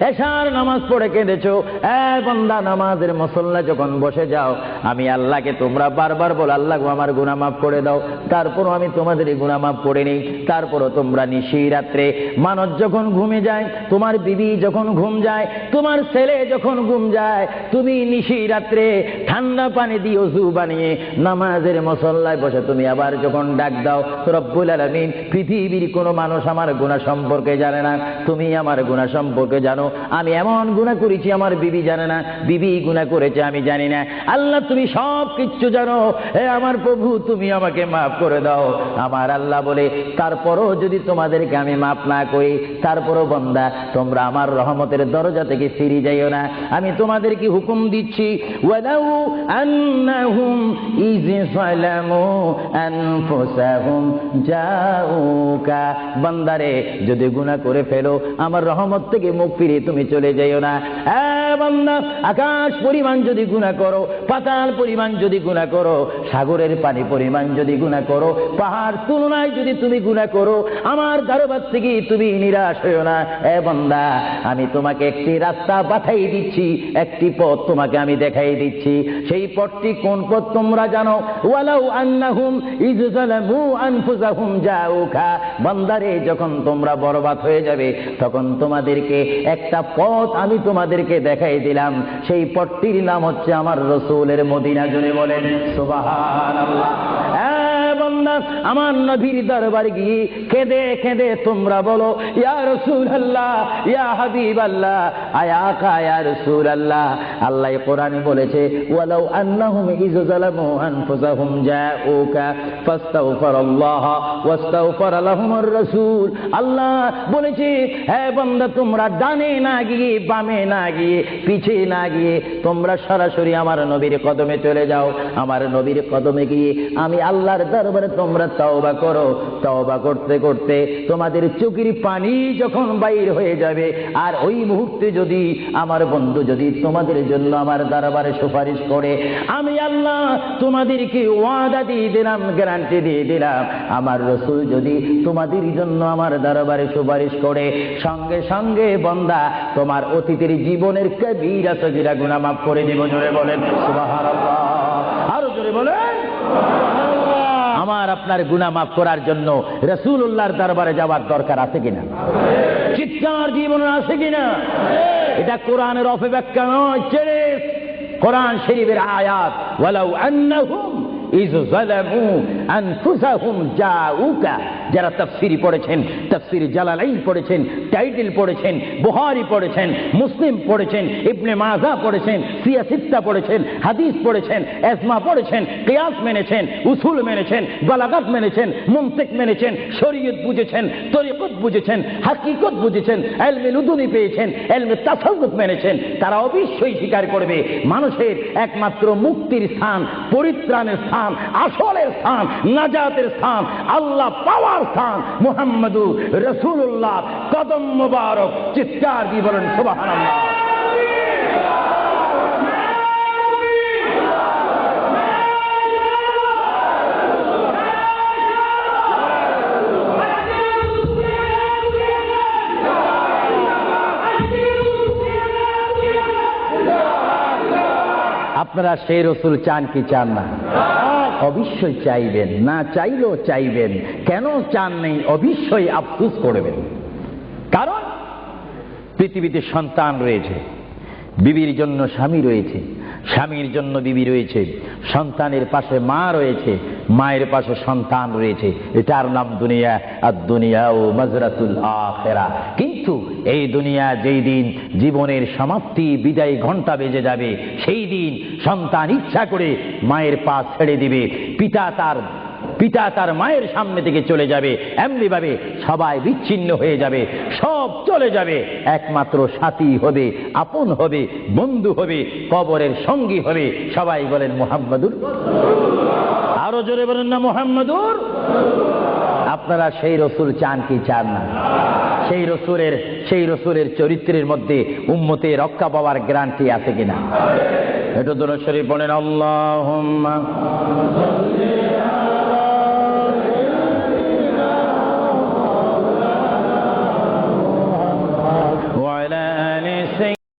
এশার নামাজ পড়ে কেঁদেছো, বান্দা নামাজের মুসল্লা যখন বসে যাও, আমি আল্লাহকে তোমরা বারবার বল, আল্লাহ আমার গুনাহ মাফ করে দাও, তারপরও আমি তোমাদের এই গুনাহ মাফ করে নেই। তারপরও তোমরা নিশি রাত্রে, মানুষ যখন ঘুমে যায়, তোমার বিবি যখন ঘুম যায়, তোমার ছেলে যখন ঘুম যায়, তুমি নিশি রাত্রে ঠান্ডা পানি দিয়ে ওযু বানিয়ে নামাজের মুসল্লায় বসে তুমি আবার যখন ডাক দাও, রব্বুল আলামিন, পৃথিবীর কোনো মানুষ আমার গুনাহ সম্পর্কে জানে না, তুমি আমার গুনাহ সম্পর্কে জানো। আমি এমন গুনাহ করেছি আমার বিবি জানে না, বিবি গুনাহ করেছে আমি জানি না। আল্লাহ তুমি সব কিচ্ছু জানো, হে আমার প্রভু তুমি আমাকে মাফ করে দাও। আমার আল্লাহ বলে, তারপরও যদি তোমাদেরকে আমি মাফ না করি, তারপরও বান্দা তোমরা আমার রহমতের দরজা থেকে ফিরে যাইও না। আমি তোমাদেরকে হুকুম দিচ্ছি, ওয়ালাউ আন্নাহুম ইয যালামু আনফুসাহুম জাউকা, বান্দারে যদি গুনাহ করে ফেলো, আমার রহমত থেকে মুখ ফিরিয়ে তুমি চলে যাইও না। বান্দা, আকাশ পরিমাণ যদি গুনাহ করো, পাতাল পরিমাণ যদি গুনাহ করো, সাগরের পানি পরিমাণ যদি গুনাহ করো, পাহাড় তুলনায় যদি তুমি গুনাহ করো, আমার দরবার থেকে তুমি নিরাশ হইও না। বান্দা, আমি তোমাকে একটি রাস্তা পাঠাই দিচ্ছি, একটি পথ তোমাকে আমি দেখাই দিচ্ছি। সেই পথটি কোন পথ তোমরা জানো? ওয়ালাউ আন্নাহুম ইয যালামু আনফুসাহুম জাউকা, বান্দারে যখন তোমরা বরবাদ হয়ে যাবে, তখন তোমাদেরকে একটা পথ আমি তোমাদেরকে দেখাই দিলাম। সেই পথটির নাম হচ্ছে আমার রাসূলের মদিনা। জোরে বলেন সুবহানাল্লাহ। বান্দা, আমার নবীর দরবারে গিয়ে কেঁদে কেঁদে তোমরা বলো, ইয়া রাসূলুল্লাহ, ইয়া হাবিবাল্লাহ, আয়া আকা ইয়া রাসূলুল্লাহ। আল্লাহ কোরআনে বলেছে, ওয়ালাউ আন্নাহুম ইয যালামু আনফুসাহুম জাউকা ফাস্তাগফিরুল্লাহ ওয়াস্তাগফার লাহুমুর রাসূল। আল্লাহ বলেছে, হে বান্দা, তোমরা ডানে না গিয়ে, বামে না গিয়ে, পিছে না গিয়ে তোমরা সরাসরি আমার নবীর কদমে চলে যাও। আমার নবীর কদমে গিয়ে আমি আল্লাহর দরবারে তোমরা তওবা করো। তওবা করতে করতে তোমাদের চোখের পানি যখন বাইর হয়ে যাবে, আর ওই মুহূর্তে যদি আমার বন্ধু যদি তোমাদের জন্য আমার দরবারে সুপারিশ করে, আমি আল্লাহ তোমাদেরকে ওয়াদা দিয়ে দিলাম, গ্যারান্টি দিয়ে দিলাম, আমার রাসূল যদি তোমাদের জন্য আমার দরবারে সুপারিশ করে, সঙ্গে সঙ্গে বান্দা তোমার অতীতের জীবনের কবিরা সগীরা গুনাহ মাফ করে দিব। জোরে বলেন সুবহানাল্লাহ, আরো জোরে বলেন। আমার আপনার গুনাহ মাফ করার জন্য রাসূলুল্লাহর দরবারে যাওয়ার দরকার আছে কিনা? চিৎকার জীবন আছে কিনা? এটা কোরআনের অপব্যাখ্যা নয়, কোরআন শরীফের আয়াত। ওয়ালাউ আন্নাহুম ইয যালামু আনফুসাহুম জাউকা, যারা তাফসীর পড়েছেন, তাফসীর জালালাইন পড়েছেন, টাইটেল পড়েছেন, বুখারী পড়েছেন, মুসলিম পড়েছেন, ইবনে মাজাহ পড়েছেন, সিয়াসিত্তা পড়েছেন, হাদিস পড়েছেন, ইজমা পড়েছেন, কিয়াস মেনেছেন, উসুল মেনেছেন, বালাগাত মেনেছেন, মুনতিক মেনেছেন, শরীয়ত বুঝেছেন, তরিকত বুঝেছেন, হাকিকত বুঝেছেন, ইলমে লুদুনি পেয়েছেন, ইলমে তাসাউফ মেনেছেন, তারা অবশ্যই স্বীকার করবে মানুষের একমাত্র মুক্তির স্থান, পরিত্রাণের স্থান, আসলের স্থান, নাজাতের স্থান, আল্লাহ পাওয়ার স্থান মুহাম্মদুর রাসূলুল্লাহ কদম মুবারক। চিৎকার দিয়ে বলেন সুবহানাল্লাহ। আপনারা সেই রাসূল চান কি চান না? অবশ্যই চাইবেন, না চাইলেও চাইবেন। কেন চান নেই? অবশ্যই আফসোস করবেন। কারণ পৃথিবীতে সন্তান রয়েছে, বিবির জন্য স্বামী রয়েছে, স্বামীর জন্য বিবি রয়েছে, সন্তানের পাশে মা রয়েছে, মায়ের পাশে সন্তান রয়েছে। এটার নাম দুনিয়া। আর দুনিয়া ও মাজরাতুল আখিরা। কিন্তু এই দুনিয়া যেই দিন জীবনের সমাপ্তি, বিদায় ঘন্টা বেজে যাবে, সেই দিন সন্তান ইচ্ছা করে মায়ের পা ছেড়ে দিবে, পিতা তার মায়ের সামনে থেকে চলে যাবে, এমনি ভাবে সবাই বিচ্ছিন্ন হয়ে যাবে, সব চলে যাবে। একমাত্র সাথী হবে, আপন হবে, বন্ধু হবে, কবরের সঙ্গী হবে। সবাই বলেন মুহাম্মাদুর। আরো জোরে বলেন না মুহাম্মাদুর। আপনারা সেই রাসূল চান কি চান না? সেই রাসূলের চরিত্রের মধ্যে উম্মতের রক্ষা পাওয়ার গ্যারান্টি আছে কিনা? এটা দরুদ শরীফ পড়েন, আল্লাহুম্মা